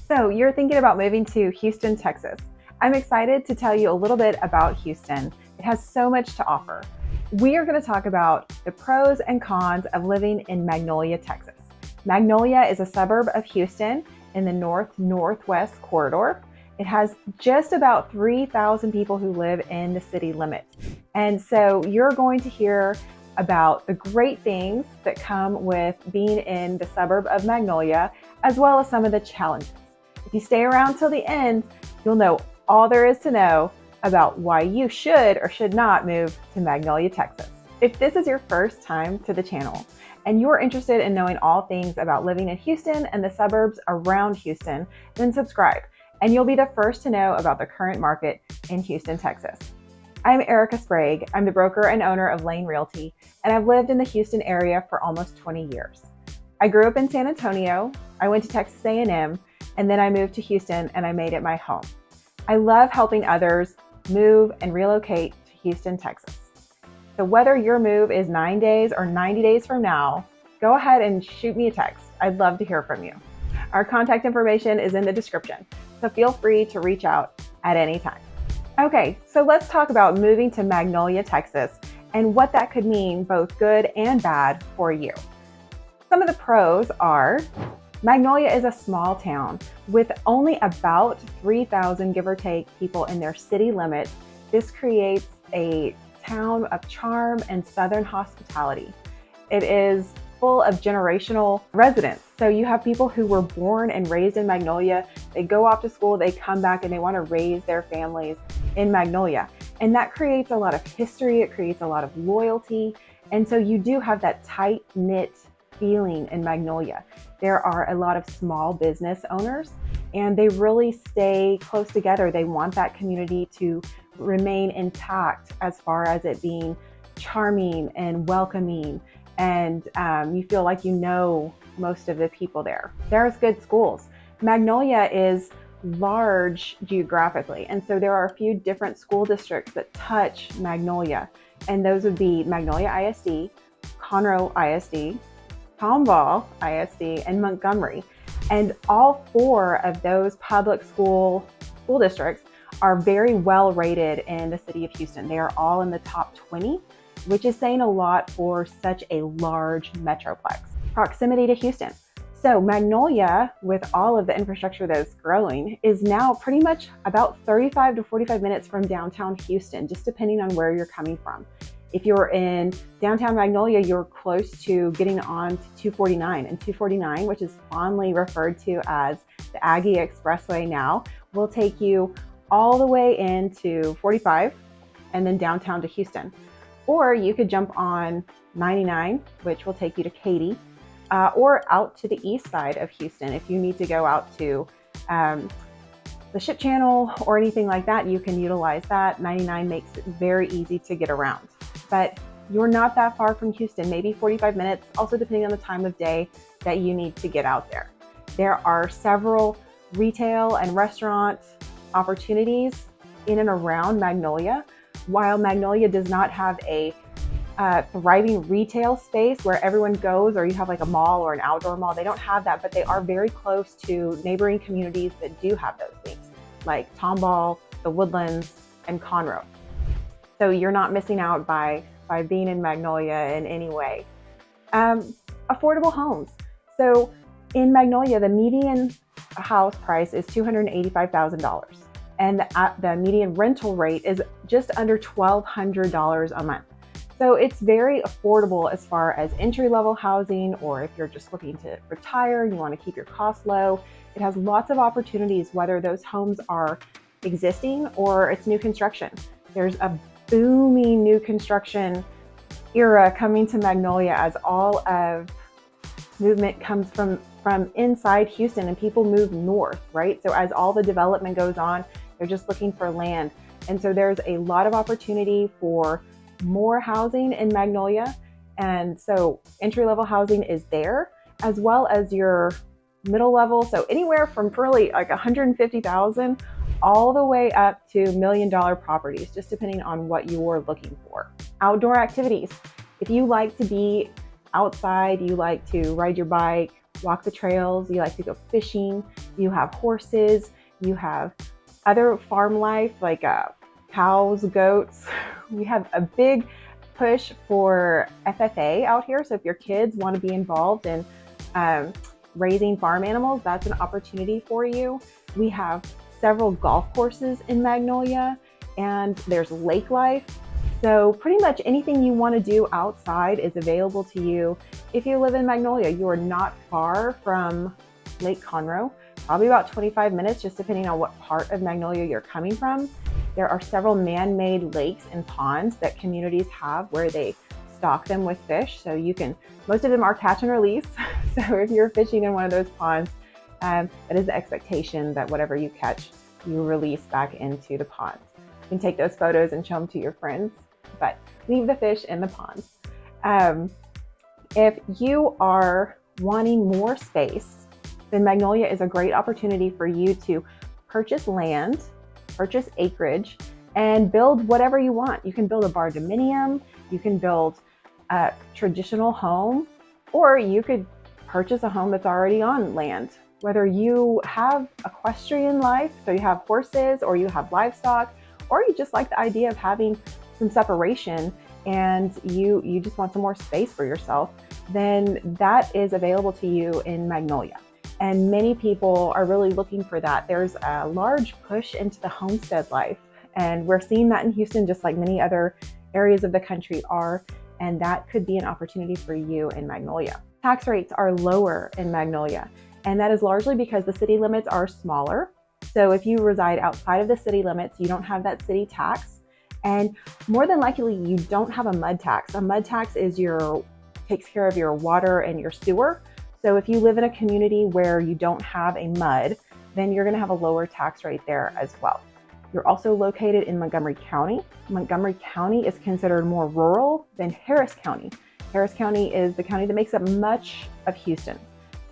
So you're thinking about moving to Houston, Texas. I'm excited to tell you a little bit about Houston. It has so much to offer. We are going to talk about the pros and cons of living in Magnolia, Texas. Magnolia is a suburb of Houston in the north-northwest corridor. It has just about 3,000 people who live in the city limits. And so you're going to hear about the great things that come with being in the suburb of Magnolia, as well as some of the challenges. If you stay around till the end, you'll know all there is to know about why you should or should not move to Magnolia, Texas. If this is your first time to the channel and you're interested in knowing all things about living in Houston and the suburbs around Houston, then subscribe and you'll be the first to know about the current market in Houston, Texas. I'm Erica Sprague. I'm the broker and owner of Lane Realty, and I've lived in the Houston area for almost 20 years. I grew up in San Antonio. I went to Texas A&M, and then I moved to Houston and I made it my home. I love helping others move and relocate to Houston, Texas. So whether your move is 9 days or 90 days from now, go ahead and shoot me a text. I'd love to hear from you. Our contact information is in the description, so feel free to reach out at any time. Okay, so let's talk about moving to Magnolia, Texas, and what that could mean, both good and bad, for you. Some of the pros are Magnolia is a small town with only about 3,000, give or take, people in their city limits. This creates a town of charm and Southern hospitality. It is full of generational residents. So you have people who were born and raised in Magnolia. They go off to school, they come back, and they want to raise their families in Magnolia. And that creates a lot of history. It creates a lot of loyalty. And so you do have that tight-knit feeling in Magnolia. There are a lot of small business owners and they really stay close together. They want that community to remain intact as far as it being charming and welcoming, and you feel like you know most of the people there. There's good schools. Magnolia is large geographically, and so there are a few different school districts that touch Magnolia, and those would be Magnolia ISD, Conroe ISD, Tomball ISD, and Montgomery. And all four of those public school districts are very well rated in the city of Houston. They are all in the top 20, which is saying a lot for such a large metroplex. Proximity to Houston. So Magnolia, with all of the infrastructure that's growing, is now pretty much about 35 to 45 minutes from downtown Houston, just depending on where you're coming from. If you're in downtown Magnolia, you're close to getting on to 249, and 249, which is fondly referred to as the Aggie Expressway now, will take you all the way into 45 and then downtown to Houston. Or you could jump on 99, which will take you to Katy, or out to the east side of Houston. If you need to go out to the Ship Channel or anything like that, you can utilize that. 99 makes it very easy to get around. But you're not that far from Houston, maybe 45 minutes, also depending on the time of day that you need to get out there. There are several retail and restaurant opportunities in and around Magnolia. While Magnolia does not have a thriving retail space where everyone goes, or you have like a mall or an outdoor mall, they don't have that, but they are very close to neighboring communities that do have those things, like Tomball, the Woodlands, and Conroe. So you're not missing out by being in Magnolia in any way. Affordable homes. So in Magnolia, the median house price is $285,000, and the median rental rate is just under $1,200 a month. So it's very affordable as far as entry-level housing, or if you're just looking to retire, you want to keep your costs low. It has lots of opportunities, whether those homes are existing or it's new construction. There's a booming new construction era coming to Magnolia as all of movement comes from inside Houston and people move north, right? So as all the development goes on, they're just looking for land. And so there's a lot of opportunity for more housing in Magnolia. And so entry-level housing is there, as well as your middle level. So anywhere from really like 150,000 all the way up to $1 million properties, just depending on what you're looking for. Outdoor activities. If you like to be outside, you like to ride your bike, walk the trails, you like to go fishing, you have horses, you have other farm life like cows, goats. We have a big push for FFA out here. So if your kids want to be involved in raising farm animals, that's an opportunity for you. We have several golf courses in Magnolia, and there's lake life. So pretty much anything you want to do outside is available to you. If you live in Magnolia, you are not far from Lake Conroe, probably about 25 minutes, just depending on what part of Magnolia you're coming from. There are several man-made lakes and ponds that communities have where they stock them with fish. So you can, most of them are catch and release. So if you're fishing in one of those ponds, that is the expectation that whatever you catch, you release back into the ponds. You can take those photos and show them to your friends, but leave the fish in the ponds. If you are wanting more space, then Magnolia is a great opportunity for you to purchase land, purchase acreage, and build whatever you want. You can build a bardominium, you can build a traditional home, or you could purchase a home that's already on land. Whether you have equestrian life, so you have horses, or you have livestock, or you just like the idea of having some separation and you just want some more space for yourself, then that is available to you in Magnolia. And many people are really looking for that. There's a large push into the homestead life, and we're seeing that in Houston, just like many other areas of the country are, and that could be an opportunity for you in Magnolia. Tax rates are lower in Magnolia, and that is largely because the city limits are smaller. So if you reside outside of the city limits, you don't have that city tax, and more than likely you don't have a mud tax. A mud tax is takes care of your water and your sewer. So if you live in a community where you don't have a mud, then you're going to have a lower tax rate there as well. You're also located in Montgomery County. Montgomery County is considered more rural than Harris County. Harris County is the county that makes up much of Houston.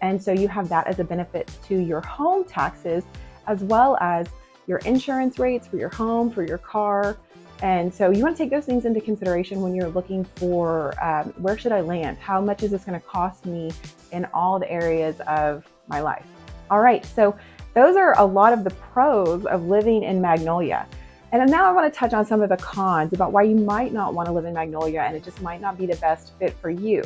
And so you have that as a benefit to your home taxes, as well as your insurance rates for your home, for your car. And so you want to take those things into consideration when you're looking for where should I land? How much is this going to cost me in all the areas of my life? All right, so those are a lot of the pros of living in Magnolia. And now I want to touch on some of the cons about why you might not want to live in Magnolia and it just might not be the best fit for you.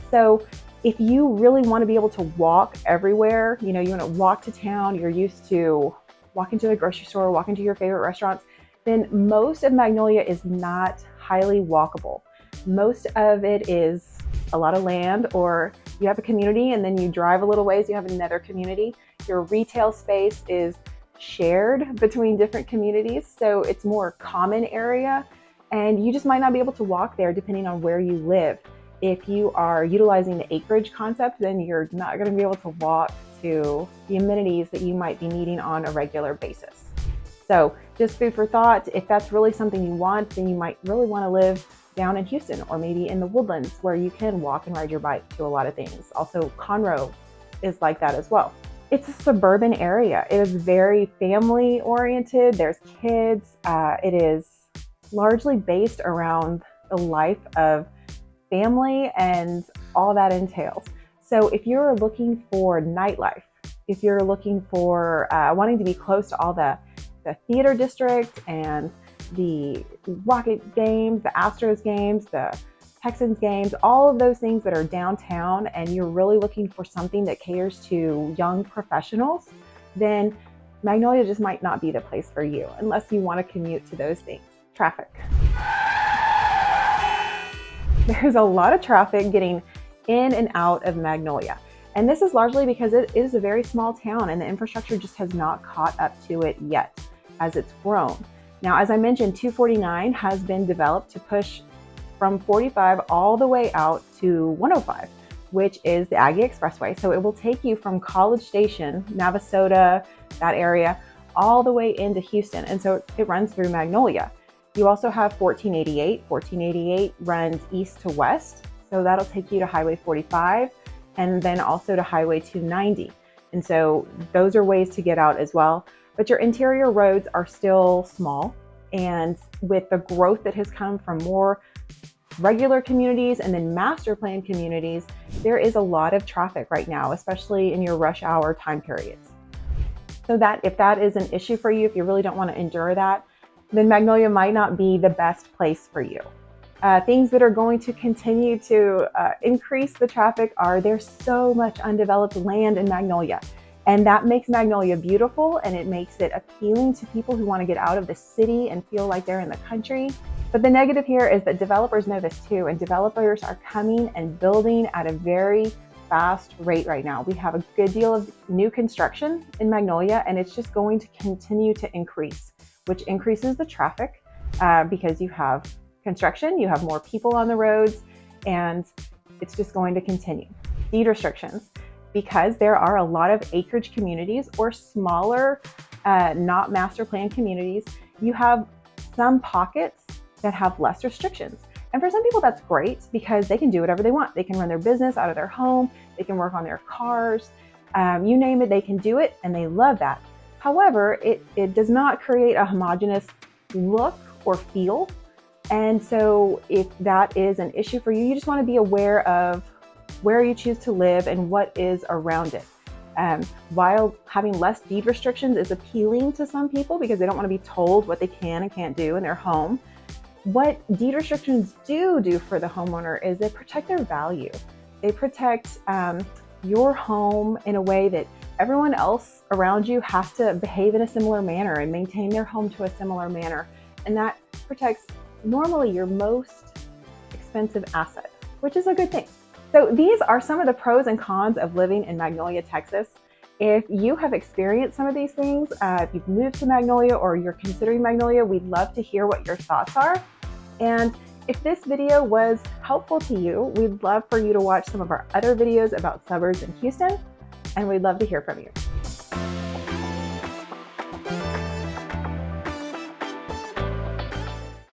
So if you really want to be able to walk everywhere, you want to walk to town, you're used to walking to the grocery store, walking to your favorite restaurants, then most of Magnolia is not highly walkable. Most of it is a lot of land, or you have a community and then you drive a little ways, you have another community. Your retail space is shared between different communities, so it's more common area, and you just might not be able to walk there depending on where you live. If you are utilizing the acreage concept, then you're not going to be able to walk to the amenities that you might be needing on a regular basis. So just food for thought. If that's really something you want, then you might really want to live down in Houston, or maybe in the Woodlands where you can walk and ride your bike to a lot of things. Also, Conroe is like that as well. It's a suburban area. It is very family oriented. There's kids. It is largely based around the life of family and all that entails. So if you're looking for nightlife, if you're looking for wanting to be close to all the theater district and the Rocket games, the Astros games, the Texans games, all of those things that are downtown, and you're really looking for something that caters to young professionals, then Magnolia just might not be the place for you unless you want to commute to those things. Traffic. There's a lot of traffic getting in and out of Magnolia. And this is largely because it is a very small town and the infrastructure just has not caught up to it yet as it's grown. Now, as I mentioned, 249 has been developed to push from 45 all the way out to 105, which is the Aggie Expressway. So it will take you from College Station, Navasota, that area, all the way into Houston. And so it runs through Magnolia. You also have 1488. 1488 runs east to west. So that'll take you to Highway 45 and then also to Highway 290. And so those are ways to get out as well. But your interior roads are still small. And with the growth that has come from more regular communities and then master plan communities, there is a lot of traffic right now, especially in your rush hour time periods. So that if that is an issue for you, if you really don't want to endure that, then Magnolia might not be the best place for you. Things that are going to continue to increase the traffic are there's so much undeveloped land in Magnolia. And that makes Magnolia beautiful, and it makes it appealing to people who want to get out of the city and feel like they're in the country. But the negative here is that developers know this too, and developers are coming and building at a very fast rate right now. We have a good deal of new construction in Magnolia, and it's just going to continue to increase, which increases the traffic because you have construction, you have more people on the roads, and it's just going to continue. Deed restrictions. Because there are a lot of acreage communities or smaller, not master plan communities, you have some pockets that have less restrictions. And for some people, that's great because they can do whatever they want. They can run their business out of their home. They can work on their cars. You name it, they can do it, and they love that. However, it does not create a homogeneous look or feel. And so if that is an issue for you, you just want to be aware of where you choose to live and what is around it. While having less deed restrictions is appealing to some people because they don't want to be told what they can and can't do in their home, what deed restrictions do for the homeowner is they protect their value. They protect your home in a way that everyone else around you has to behave in a similar manner and maintain their home to a similar manner. And that protects normally your most expensive asset, which is a good thing. So these are some of the pros and cons of living in Magnolia, Texas. If you have experienced some of these things, if you've moved to Magnolia or you're considering Magnolia, we'd love to hear what your thoughts are. And if this video was helpful to you, we'd love for you to watch some of our other videos about suburbs in Houston, and we'd love to hear from you.